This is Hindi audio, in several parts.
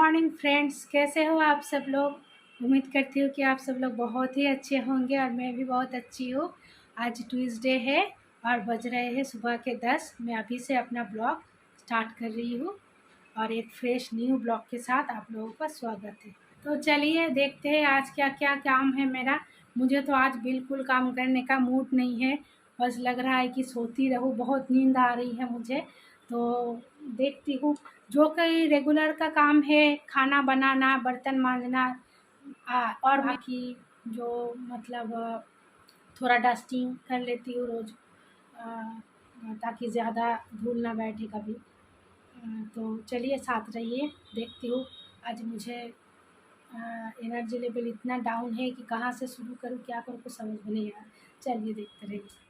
मॉर्निंग फ्रेंड्स, कैसे हो आप सब लोग। उम्मीद करती हूँ कि आप सब लोग बहुत ही अच्छे होंगे और मैं भी बहुत अच्छी हूँ। आज ट्यूसडे है और बज रहे हैं सुबह के 10। मैं अभी से अपना ब्लॉग स्टार्ट कर रही हूँ और एक फ्रेश न्यू ब्लॉग के साथ आप लोगों का स्वागत है। तो चलिए देखते हैं आज क्या क्या काम है मेरा। मुझे तो आज बिल्कुल काम करने का मूड नहीं है, बस लग रहा है कि सोती रहूँ, बहुत नींद आ रही है मुझे। तो देखती हूँ जो कई रेगुलर का काम है, खाना बनाना, बर्तन मांजना और बाकी जो मतलब थोड़ा डस्टिंग कर लेती हूँ रोज़, ताकि ज़्यादा धूल ना बैठे कभी। तो चलिए साथ रहिए, देखती हूँ। आज मुझे एनर्जी लेवल इतना डाउन है कि कहाँ से शुरू करूँ, क्या करूँ, कुछ समझ में नहीं आ रहा। चलिए देखते रहिए।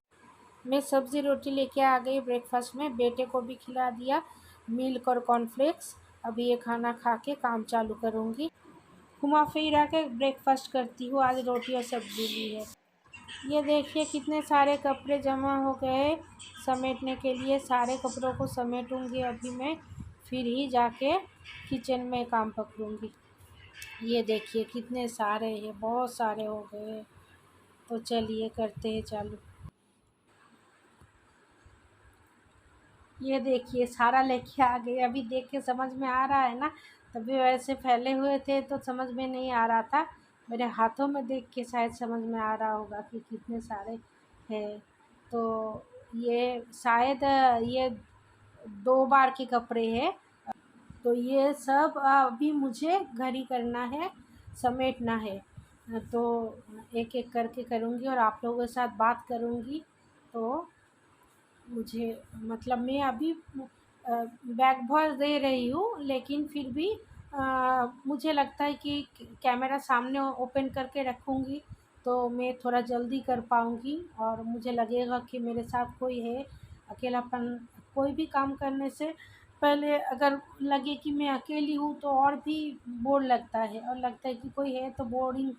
मैं सब्ज़ी रोटी लेके आ गई ब्रेकफास्ट में, बेटे को भी खिला दिया मिल्क और कॉर्नफ्लेक्स। अभी ये खाना खा के काम चालू करूँगी। घुमा फिरा के ब्रेकफास्ट करती हूँ। आज रोटी और सब्ज़ी भी है। ये देखिए कितने सारे कपड़े जमा हो गए समेटने के लिए। सारे कपड़ों को समेटूँगी अभी मैं, फिर ही जाके किचन में काम पकड़ूँगी। ये देखिए कितने सारे हैं, बहुत सारे हो गए। तो चलिए करते हैं चालू। ये देखिए सारा लेके आ गई। अभी देख के समझ में आ रहा है ना, तभी वैसे फैले हुए थे तो समझ में नहीं आ रहा था। मेरे हाथों में देख के शायद समझ में आ रहा होगा कि कितने सारे हैं। तो ये शायद ये 2 बार के कपड़े हैं। तो ये सब अभी मुझे घर ही करना है, समेटना है। तो एक एक करके करूँगी और आप लोगों के साथ बात करूँगी। तो मुझे मतलब मैं अभी बैक वॉइस दे रही हूँ, लेकिन फिर भी मुझे लगता है कि कैमरा सामने ओपन करके रखूँगी तो मैं थोड़ा जल्दी कर पाऊँगी और मुझे लगेगा कि मेरे साथ कोई है। अकेलापन, कोई भी काम करने से पहले अगर लगे कि मैं अकेली हूँ तो और भी बोर लगता है, और लगता है कि कोई है तो बोरिंग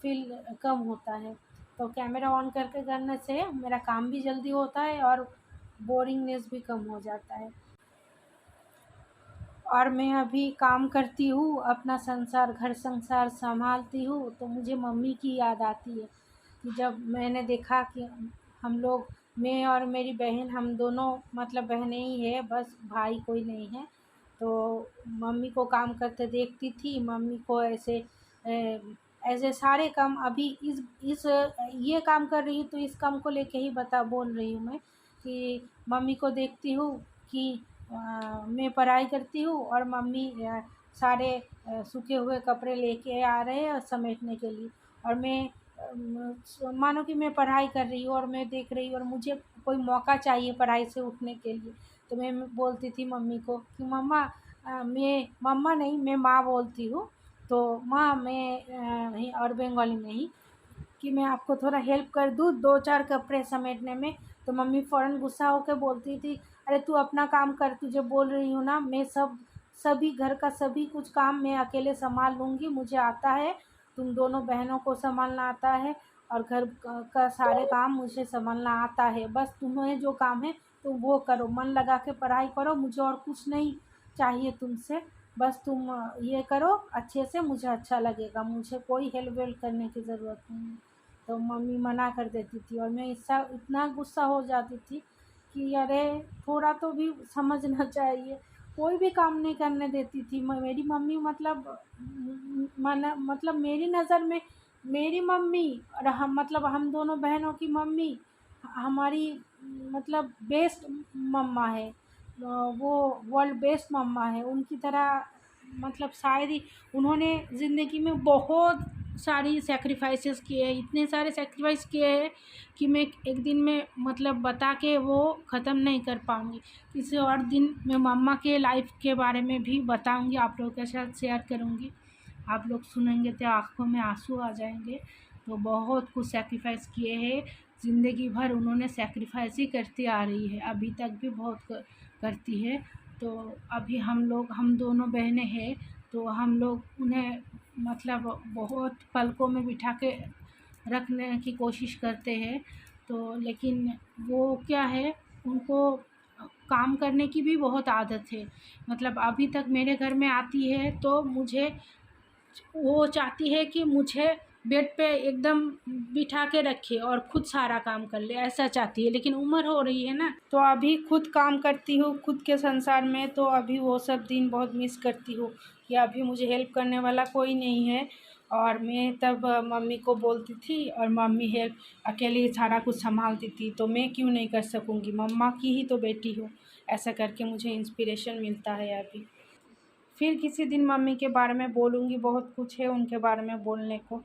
फ़ील कम होता है। तो कैमरा ऑन करके करने से मेरा काम भी जल्दी होता है और बोरिंगनेस भी कम हो जाता है। और मैं अभी काम करती हूँ, अपना संसार, घर संसार सँभालती हूँ, तो मुझे मम्मी की याद आती है कि जब मैंने देखा कि हम लोग, मैं और मेरी बहन, हम दोनों मतलब बहनें ही है, बस भाई कोई नहीं है। तो मम्मी को काम करते देखती थी, मम्मी को ऐसे ऐसे सारे काम अभी इस ये काम कर रही हूँ तो इस काम को लेके ही बोल रही हूँ मैं कि मम्मी को देखती हूँ कि मैं पढ़ाई करती हूँ और मम्मी सारे सूखे हुए कपड़े लेके आ रहे हैं समेटने के लिए, और मैं मानो कि मैं पढ़ाई कर रही हूँ और मैं देख रही हूँ और मुझे कोई मौका चाहिए पढ़ाई से उठने के लिए। तो मैं बोलती थी मम्मी को कि मम्मा, मैं मम्मा नहीं, मैं माँ बोलती हूँ। तो माँ, मैं और बंगाली में ही, कि मैं आपको थोड़ा हेल्प कर दूँ 2-4 कपड़े समेटने में। तो मम्मी फ़ौरन गुस्सा होकर बोलती थी, अरे तू अपना काम कर, तुझे बोल रही हूँ ना, मैं सभी घर का सभी कुछ काम मैं अकेले संभाल लूँगी, मुझे आता है। तुम दोनों बहनों को संभालना आता है और घर का सारे काम मुझे संभालना आता है। बस तुम्हें जो काम है तुम वो करो, मन लगा के पढ़ाई करो, मुझे और कुछ नहीं चाहिए तुमसे। बस तुम ये करो अच्छे से, मुझे अच्छा लगेगा, मुझे कोई हेल्प वेल्प करने की ज़रूरत नहीं है। तो मम्मी मना कर देती थी और मैं इससा इतना गुस्सा हो जाती थी कि अरे थोड़ा तो भी समझना चाहिए। कोई भी काम नहीं करने देती थी मेरी मम्मी। मतलब मेरी नज़र में मेरी मम्मी और हम दोनों बहनों की मम्मी हमारी मतलब बेस्ट मम्मा है। वो वर्ल्ड बेस्ट मम्मा है। उनकी तरह मतलब शायद ही उन्होंने ज़िंदगी में बहुत सारी सैक्रिफाइसेस किए हैं, इतने सारे सैक्रिफाइस किए हैं कि मैं एक दिन में मतलब बता के वो ख़त्म नहीं कर पाऊँगी। किसी और दिन मैं मम्मा के लाइफ के बारे में भी बताऊँगी, आप लोगों के साथ शेयर करूँगी। आप लोग सुनेंगे तो आँखों में आंसू आ जाएंगे। तो बहुत कुछ सैक्रिफाइस किए हैं, ज़िंदगी भर उन्होंने सैक्रिफाइस ही करती आ रही है, अभी तक भी बहुत करती है। तो अभी हम दोनों बहनें हैं, तो हम लोग उन्हें मतलब बहुत पलकों में बिठा के रखने की कोशिश करते हैं। तो लेकिन वो क्या है, उनको काम करने की भी बहुत आदत है। मतलब अभी तक मेरे घर में आती है तो मुझे वो चाहती है कि मुझे बेड पे एकदम बिठा के रखे और खुद सारा काम कर ले, ऐसा चाहती है। लेकिन उम्र हो रही है ना, तो अभी खुद काम करती हूँ खुद के संसार में, तो अभी वो सब दिन बहुत मिस करती हूँ कि अभी मुझे हेल्प करने वाला कोई नहीं है। और मैं तब मम्मी को बोलती थी और मम्मी हेल्प अकेली सारा कुछ संभालती थी, तो मैं क्यों नहीं कर सकूँगी, मम्मा की ही तो बेटी हूँ। ऐसा करके मुझे इंस्पिरेशन मिलता है अभी। फिर किसी दिन मम्मी के बारे में बोलूँगी, बहुत कुछ है उनके बारे में बोलने को।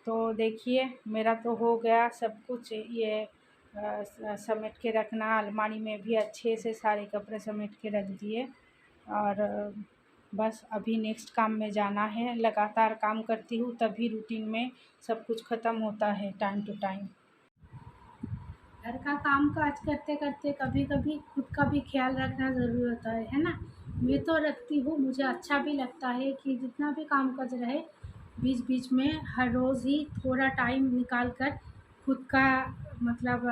तो देखिए मेरा तो हो गया सब कुछ, ये समेट के रखना, अलमारी में भी अच्छे से सारे कपड़े समेट के रख दिए। और बस अभी नेक्स्ट काम में जाना है। लगातार काम करती हूँ तभी रूटीन में सब कुछ ख़त्म होता है टाइम टू टाइम। घर का काम काज करते करते कभी कभी खुद का भी ख्याल रखना ज़रूरी होता है ना। मैं तो रखती हूँ, मुझे अच्छा भी लगता है कि जितना भी काम काज रहे बीच बीच में हर रोज़ ही थोड़ा टाइम निकाल कर खुद का मतलब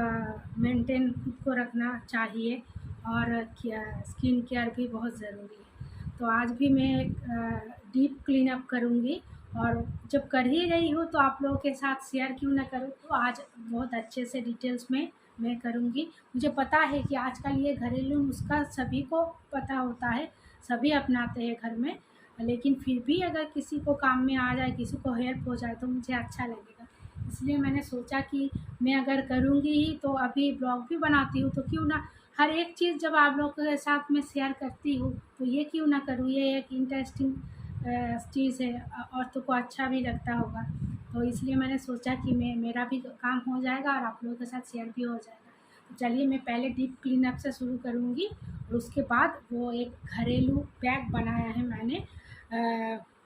मेंटेन खुद को रखना चाहिए। और क्या स्किन केयर भी बहुत ज़रूरी है। तो आज भी मैं एक डीप क्लीन अप करूँगी। और जब कर ही रही हूँ तो आप लोगों के साथ शेयर क्यों ना करूँ। तो आज बहुत अच्छे से डिटेल्स में मैं करूँगी। मुझे पता है कि आजकल ये घरेलू नुस्खा सभी को पता होता है, सभी अपनाते हैं घर में। लेकिन फिर भी अगर किसी को काम में आ जाए, किसी को हेल्प हो जाए तो मुझे अच्छा लगेगा। इसलिए मैंने सोचा कि मैं अगर करूँगी ही तो अभी ब्लॉग भी बनाती हूँ, तो क्यों ना हर एक चीज़ जब आप लोगों के साथ में शेयर करती हूँ तो ये क्यों ना करूँ। ये एक इंटरेस्टिंग चीज़ है, औरतों को अच्छा भी लगता होगा। तो इसलिए मैंने सोचा कि मेरा भी काम हो जाएगा और आप लोगों के साथ शेयर भी हो जाएगा। तो चलिए मैं पहले डीप क्लीन अप से शुरू करूँगी और उसके बाद वो एक घरेलू पैक बनाया है मैंने।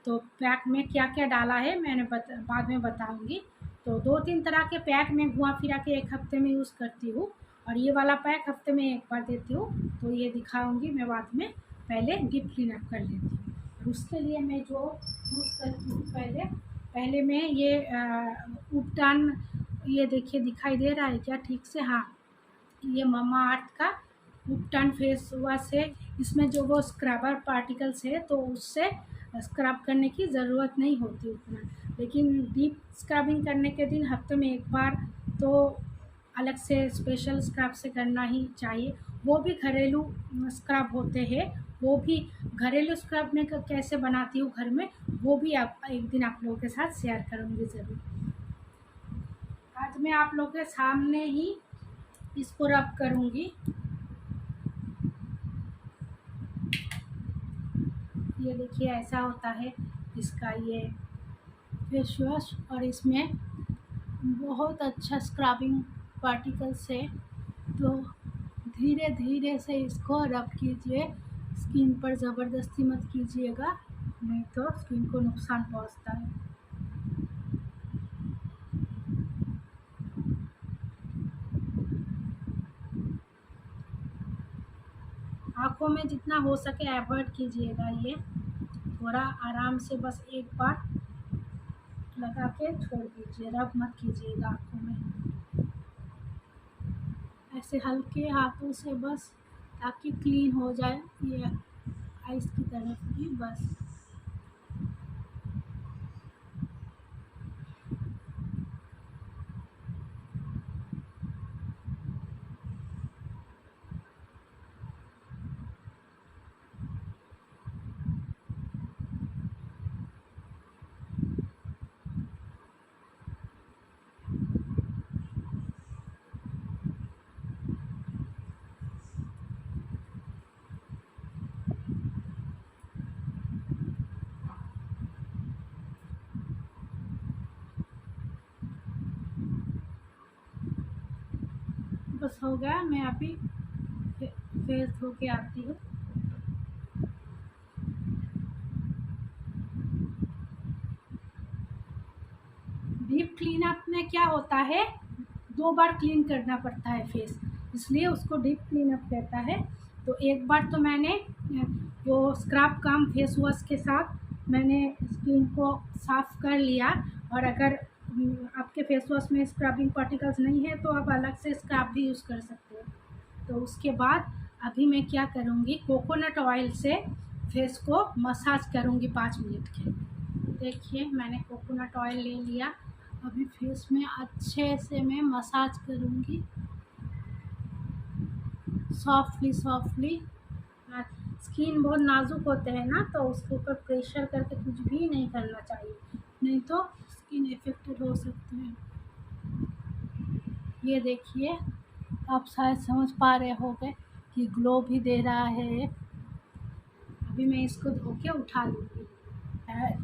तो पैक में क्या क्या डाला है मैंने बाद में बताऊँगी। तो 2-3 तरह के पैक मैं घुमा फिरा के 1 हफ़्ते में यूज़ करती हूँ और ये वाला पैक हफ़्ते में 1 बार देती हूँ। तो ये दिखाऊँगी मैं बाद में, पहले डीप क्लीन अप कर लेती हूँ। और उसके लिए मैं जो यूज़ करती हूँ, पहले मैं ये उपटन, ये देखिए दिखाई दे रहा है क्या ठीक से? हाँ, ये मम्मा अर्थ का उपटन फेस वॉश है। इसमें जो वो स्क्रबर पार्टिकल्स है तो उससे स्क्रब करने की ज़रूरत नहीं होती उतना। लेकिन डीप स्क्रबिंग करने के दिन हफ्ते में 1 बार तो अलग से स्पेशल स्क्रब से करना ही चाहिए। वो भी घरेलू स्क्रब होते हैं, वो भी घरेलू स्क्रब में कैसे बनाती हूँ घर में, वो भी आप एक दिन आप लोगों के साथ शेयर करूँगी ज़रूर। आज मैं आप लोगों के सामने ही इसको रब करूँगी। ये देखिए ऐसा होता है इसका ये फेस वॉश, और इसमें बहुत अच्छा स्क्रबिंग पार्टिकल्स है। तो धीरे धीरे से इसको रब कीजिए, स्किन पर ज़बरदस्ती मत कीजिएगा, नहीं तो स्किन को नुकसान पहुंचता है। आँखों में जितना हो सके अवॉइड कीजिएगा। ये थोड़ा आराम से बस 1 बार लगा के छोड़ दीजिए, रब मत कीजिएगा आँखों में। ऐसे हल्के हाथों से बस, ताकि क्लीन हो जाए ये आइस की तरफ भी बस। बस हो गया, मैं अभी फेस धो के आती हूँ। डीप क्लीन अप में क्या होता है, 2 बार क्लीन करना पड़ता है फेस, इसलिए उसको डीप क्लीन अप कहता है। तो 1 बार तो मैंने वो स्क्रब कम फेस वॉश के साथ मैंने स्किन को साफ़ कर लिया। और अगर आपके फेस वॉश में स्क्रबिंग पार्टिकल्स नहीं है तो आप अलग से स्क्रब भी यूज़ कर सकते हो। तो उसके बाद अभी मैं क्या करूँगी, कोकोनट ऑयल से फेस को मसाज करूँगी 5 मिनट के लिए। देखिए मैंने कोकोनट ऑयल ले लिया, अभी फेस में अच्छे से मैं मसाज करूँगी सॉफ्टली सॉफ्टली। स्किन बहुत नाजुक होते हैं ना, तो उसके ऊपर प्रेशर करके कुछ भी नहीं करना चाहिए, नहीं तो स्किन इफेक्टेड हो सकते हैं। ये देखिए, आप शायद समझ पा रहे होंगे कि ग्लो भी दे रहा है। अभी मैं इसको धो के उठा लूँगी।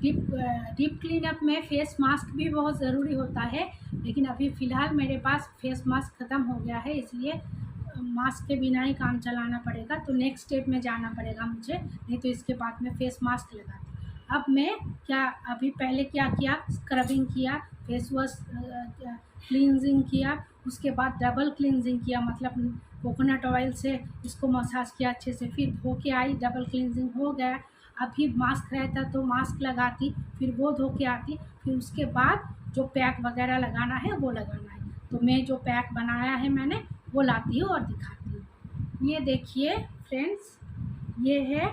डीप डीप क्लीनअप में फेस मास्क भी बहुत ज़रूरी होता है, लेकिन अभी फ़िलहाल मेरे पास फेस मास्क ख़त्म हो गया है, इसलिए मास्क के बिना ही काम चलाना पड़ेगा। तो नेक्स्ट स्टेप में जाना पड़ेगा मुझे, नहीं तो इसके बाद में फेस मास्क लगाती। अब मैं क्या, अभी पहले क्या किया, स्क्रबिंग किया, फेस वॉश क्लींजिंग किया, उसके बाद डबल क्लींजिंग किया, मतलब कोकोनट ऑयल से इसको मसाज किया अच्छे से, फिर धो के आई, डबल क्लींजिंग हो गया। अभी मास्क रहता तो मास्क लगाती, फिर वो धो के आती, फिर उसके बाद जो पैक वगैरह लगाना है वो लगाना है। तो मैं जो पैक बनाया है मैंने वो लाती हूँ और दिखाती हूँ। ये देखिए फ्रेंड्स, ये है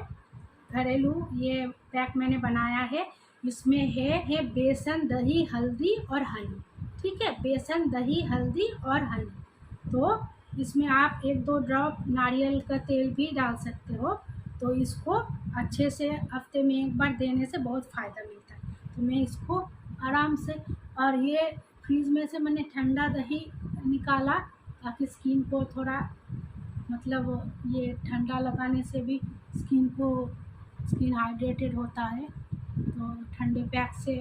घरेलू ये पैक मैंने बनाया है। इसमें है बेसन, दही, हल्दी और हनी। ठीक है, बेसन, दही, हल्दी और हनी। तो इसमें आप 1-2 ड्रॉप नारियल का तेल भी डाल सकते हो। तो इसको अच्छे से हफ्ते में 1 बार देने से बहुत फ़ायदा मिलता है। तो मैं इसको आराम से, और ये फ्रीज में से मैंने ठंडा दही निकाला ताकि स्किन को थोड़ा, मतलब ये ठंडा लगाने से भी स्किन हाइड्रेटेड होता है, तो ठंडे पैक से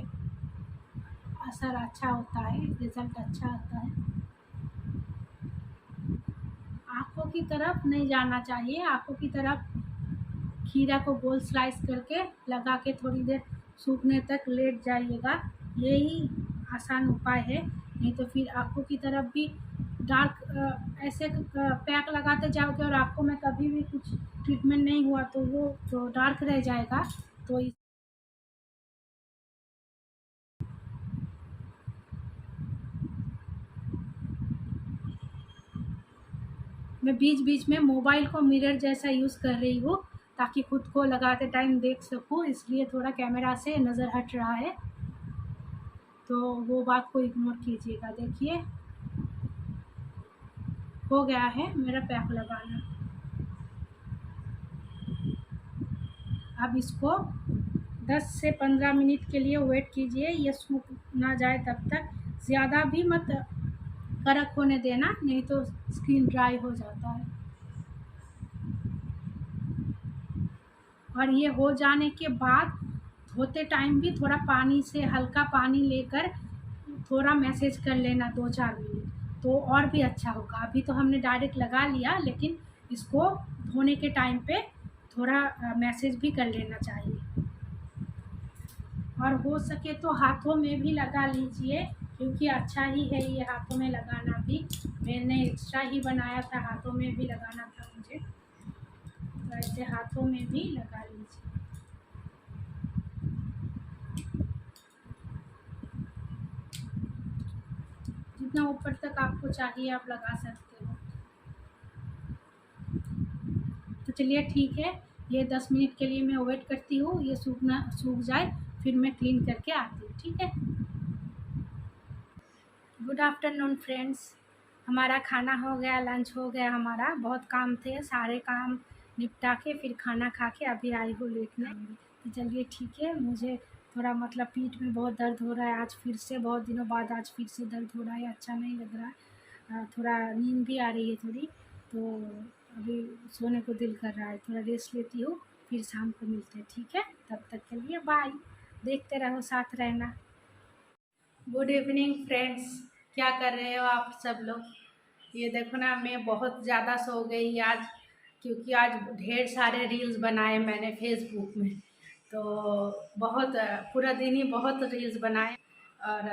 असर अच्छा होता है, रिज़ल्ट अच्छा आता है। आँखों की तरफ नहीं जाना चाहिए, आँखों की तरफ खीरा को गोल स्लाइस करके लगा के थोड़ी देर सूखने तक लेट जाइएगा, यही आसान उपाय है। नहीं तो फिर आँखों की तरफ भी डार्क ऐसे पैक लगाते जाओगे और आँखों में कभी भी कुछ ट्रीटमेंट नहीं हुआ तो वो जो डार्क रह जाएगा। तो मैं बीच बीच में मोबाइल को मिरर जैसा यूज़ कर रही हूँ ताकि खुद को लगाते टाइम देख सकूँ, इसलिए थोड़ा कैमरा से नज़र हट रहा है, तो वो बात को इग्नोर कीजिएगा। देखिए हो गया है मेरा पैक लगाना। अब इसको 10 से 15 मिनट के लिए वेट कीजिए, ये सूख ना जाए तब तक। ज़्यादा भी मत कड़क होने देना, नहीं तो स्किन ड्राई हो जाता है। और ये हो जाने के बाद धोते टाइम भी थोड़ा पानी से, हल्का पानी लेकर थोड़ा मैसेज कर लेना 2-4 मिनट, तो और भी अच्छा होगा। अभी तो हमने डायरेक्ट लगा लिया, लेकिन इसको धोने के टाइम पे थोड़ा मैसेज भी कर लेना चाहिए। और हो सके तो हाथों में भी लगा लीजिए, क्योंकि अच्छा ही है ये हाथों में लगाना भी। मैंने एक्स्ट्रा ही बनाया था, हाथों में भी लगाना था मुझे, तो ऐसे हाथों में भी लगा लीजिए। जितना ऊपर तक आपको चाहिए आप लगा सकते हो। तो चलिए ठीक है, ये 10 मिनट के लिए मैं वेट करती हूँ, ये सूख जाए, फिर मैं क्लीन करके आती हूँ। ठीक है, गुड आफ्टरनून फ्रेंड्स। हमारा खाना हो गया, लंच हो गया, हमारा बहुत काम थे, सारे काम निपटा के फिर खाना खा के अभी आई हूँ लेटने। तो चलिए ठीक है, मुझे थोड़ा मतलब पीठ में बहुत दर्द हो रहा है आज, फिर से बहुत दिनों बाद आज फिर से दर्द हो रहा है, अच्छा नहीं लग रहा है। थोड़ा नींद भी आ रही है थोड़ी, तो अभी सोने को दिल कर रहा है, थोड़ा रेस्ट लेती हूँ, फिर शाम को मिलते हैं। ठीक है, तब तक के लिए बाय, देखते रहो, साथ रहना। गुड इवनिंग फ्रेंड्स, क्या कर रहे हो आप सब लोग? ये देखो ना, मैं बहुत ज़्यादा सो गई आज, क्योंकि आज ढेर सारे रील्स बनाए मैंने फेसबुक में। तो बहुत पूरा दिन ही बहुत रील्स बनाए, और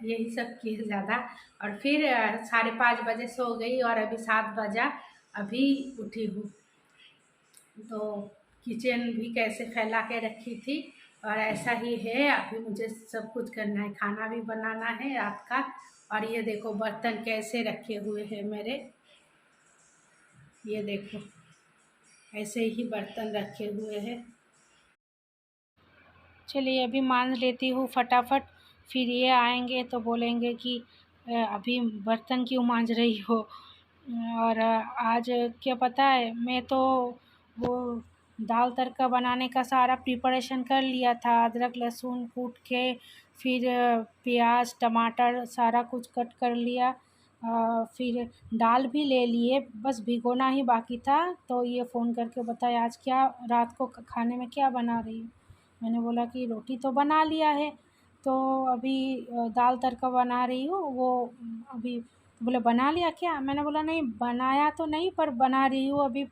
यही सब किए ज़्यादा। और फिर 5:30 बजे सो गई और अभी 7 बजा, अभी उठी हूँ। तो किचन भी कैसे फैला के रखी थी, और ऐसा ही है। अभी मुझे सब कुछ करना है, खाना भी बनाना है रात का। और ये देखो बर्तन कैसे रखे हुए हैं मेरे, ये देखो। ऐसे ही बर्तन रखे हुए हैं। चलिए अभी मांज लेती हूँ फटाफट, फिर ये आएंगे तो बोलेंगे कि अभी बर्तन क्यों मांज रही हो। और आज क्या पता है, मैं तो वो दाल तड़का बनाने का सारा प्रिपरेशन कर लिया था, अदरक लहसुन कूट के, फिर प्याज टमाटर सारा कुछ कट कर लिया, फिर दाल भी ले लिए, बस भिगोना ही बाकी था। तो ये फ़ोन करके बताए आज क्या रात को खाने में क्या बना रही हो। मैंने बोला कि रोटी तो बना लिया है, तो अभी दाल तड़का बना रही हूँ। वो अभी बोले बना लिया क्या? मैंने बोला नहीं बनाया तो नहीं, पर बना रही हूँ अभी,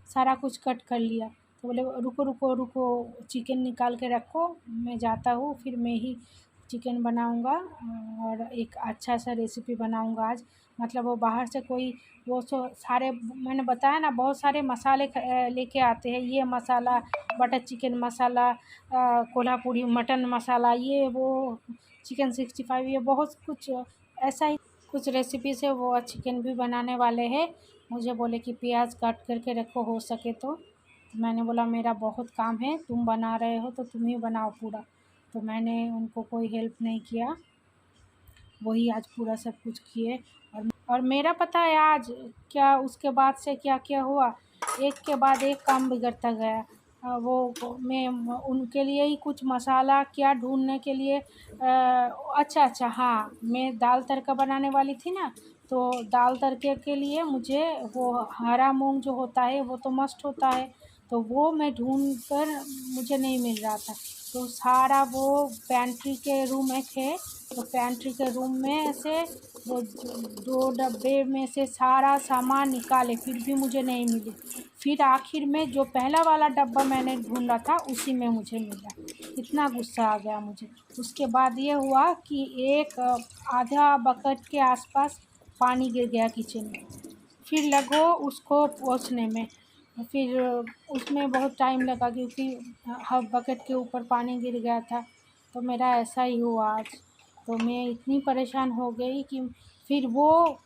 सारा कुछ कट कर लिया। तो बोले रुको रुको रुको, चिकन निकाल के रखो, मैं जाता हूँ, फिर मैं ही चिकन बनाऊँगा और एक अच्छा सा रेसिपी बनाऊँगा आज। मतलब वो बाहर से कोई वो सारे मैंने बताया ना, बहुत सारे मसाले लेके आते हैं, ये मसाला बटर चिकन मसाला, कोल्हापुरी मटन मसाला, ये वो चिकन 65, ये बहुत कुछ ऐसा ही कुछ रेसिपीज़ है। वो चिकन भी बनाने वाले हैं। मुझे बोले कि प्याज काट करके रखो हो सके तो। मैंने बोला मेरा बहुत काम है, तुम बना रहे हो तो तुम ही बनाओ पूरा। तो मैंने उनको कोई हेल्प नहीं किया, वही आज पूरा सब कुछ किए। और मेरा पता है आज क्या, उसके बाद से क्या क्या हुआ, एक के बाद एक काम बिगड़ता गया। मैं उनके लिए ही कुछ मसाला क्या ढूँढने के लिए अच्छा हाँ, मैं दाल तड़का बनाने वाली थी ना, तो दाल तड़के के लिए मुझे वो हरा मूंग जो होता है वो तो मस्ट होता है, तो वो मैं ढूँढ कर मुझे नहीं मिल रहा था। तो सारा वो पेंट्री के रूम एक है, तो पेंट्री के रूम में से वो 2 डब्बे में से सारा सामान निकाले, फिर भी मुझे नहीं मिली। फिर आखिर में जो पहला वाला डब्बा मैंने ढूँढा था उसी में मुझे मिला। इतना गुस्सा आ गया मुझे। उसके बाद ये हुआ कि एक आधा बकेट के आसपास पानी गिर गया किचन में। फिर लगो उसको पोंछने में, फिर उसमें बहुत टाइम लगा क्योंकि हाफ बकेट के ऊपर पानी गिर गया था। तो मेरा ऐसा ही हुआ आज। तो मैं इतनी परेशान हो गई कि फिर वो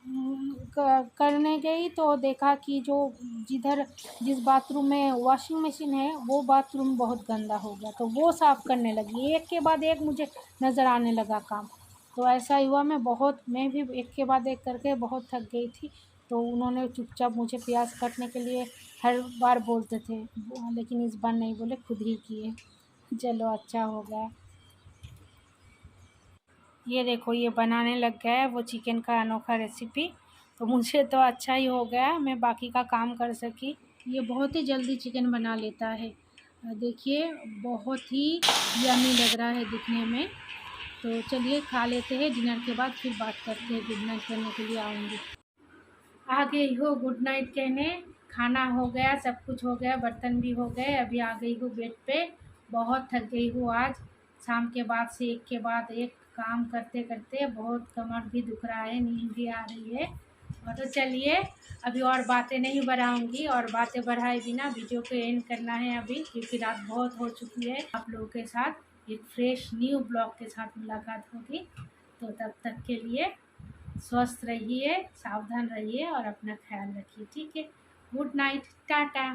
करने गई तो देखा कि जो जिस बाथरूम में वॉशिंग मशीन है वो बाथरूम बहुत गंदा हो गया, तो वो साफ़ करने लगी। एक के बाद एक मुझे नज़र आने लगा काम। तो ऐसा ही हुआ, मैं भी एक के बाद एक करके बहुत थक गई थी। तो उन्होंने चुपचाप मुझे प्याज काटने के लिए हर बार बोलते थे, लेकिन इस बार नहीं बोले, खुद ही किए। चलो अच्छा हो गया। ये देखो ये बनाने लग गया है वो चिकन का अनोखा रेसिपी। तो मुझे तो अच्छा ही हो गया, मैं बाकी का काम कर सकी। ये बहुत ही जल्दी चिकन बना लेता है। देखिए बहुत ही यम्मी लग रहा है दिखने में। तो चलिए खा लेते हैं, डिनर के बाद फिर बात करते हैं, गुड नाइट करने के लिए आऊँगी। आ गई हो गुड नाइट कहने, खाना हो गया, सब कुछ हो गया, बर्तन भी हो गए, अभी आ गई हूँ बेड पे। बहुत थक गई हूँ आज, शाम के बाद से एक के बाद एक काम करते करते बहुत कमर भी दुख रहा है, नींद भी आ रही है। और तो चलिए अभी और बातें नहीं बढ़ाऊँगी, और बातें बढ़ाए बिना वीडियो को एंड करना है अभी, क्योंकि रात बहुत हो चुकी है। आप लोगों के साथ एक फ्रेश न्यू ब्लॉग के साथ मुलाकात होगी। तो तब तक के लिए स्वस्थ रहिए, सावधान रहिए और अपना ख्याल रखिए, ठीक है। Good night, Tata.